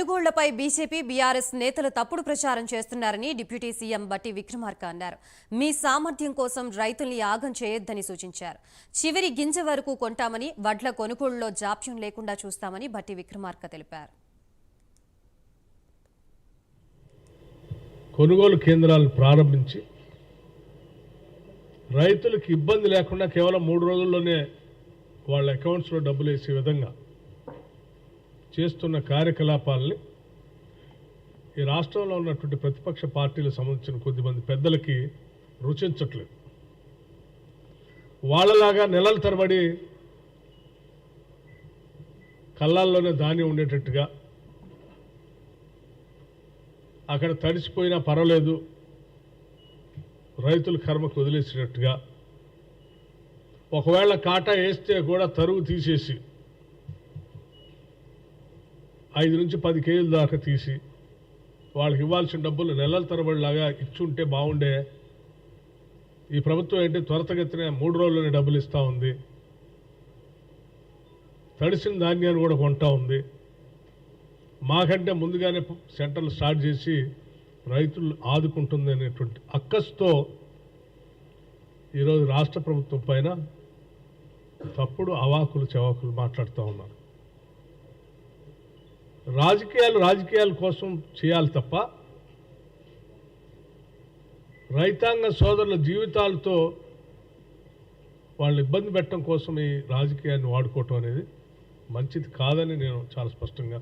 కొనుగోళ్లపై BJP BRS నేతలు తప్పుడు ప్రచారం చేస్తున్నారని డిప్యూటీ సీఎం బట్టి విక్రమార్క అన్నారు. మీ సామర్థ్యం కోసం రైతుల్ని యాగం చేయొద్దని సూచించారు. చివరి గింజ వరకు కొంటామని, వడ్ల కొనుగోళ్లలో జాప్యం లేకుండా చూస్తామని బట్టి విక్రమార్క తెలిపారు. కొనుగోలు కేంద్రాలను ప్రారంభించి రైతులకు ఇబ్బంది లేకుండా కేవలం 3 రోజుల్లోనే వాళ్ళ అకౌంట్స్లో డబ్బులు వేసే విధంగా చేస్తున్న కార్యకలాపాలని ఈ రాష్ట్రంలో ఉన్నటువంటి ప్రతిపక్ష పార్టీలకు సంబంధించిన కొద్దిమంది పెద్దలకి రుచించట్లేదు. వాళ్ళలాగా నెలల తరబడి కళ్ళాల్లోనే ధాన్యం ఉండేటట్టుగా, అక్కడ తడిసిపోయినా పర్వాలేదు రైతుల కర్మకు వదిలేసినట్టుగా, ఒకవేళ కాటా వేస్తే కూడా తరుగు తీసేసి 5 నుంచి 10 కేజీల దాకా తీసి వాళ్ళకి ఇవ్వాల్సిన డబ్బులు నెలల తరబడిలాగా ఇచ్చుంటే బాగుండే. ఈ ప్రభుత్వం ఏంటి త్వరితగతిన 3 రోజుల్లోనే డబ్బులు ఇస్తూ ఉంది, తడిసిన ధాన్యాన్ని కూడా కొంటా ఉంది. మాకంటే ముందుగానే సెంటర్లు స్టార్ట్ చేసి రైతులు ఆదుకుంటుంది అనేటువంటి అక్కస్తో ఈరోజు రాష్ట్ర ప్రభుత్వం పైన తప్పుడు అవాకులు చవాకులు మాట్లాడుతూ ఉన్నారు. రాజకీయాల కోసం చేయాలి తప్ప రైతాంగ సోదరుల జీవితాలతో వాళ్ళని ఇబ్బంది పెట్టడం కోసం ఈ రాజకీయాన్ని వాడుకోవటం అనేది మంచిది కాదని నేను చాలా స్పష్టంగా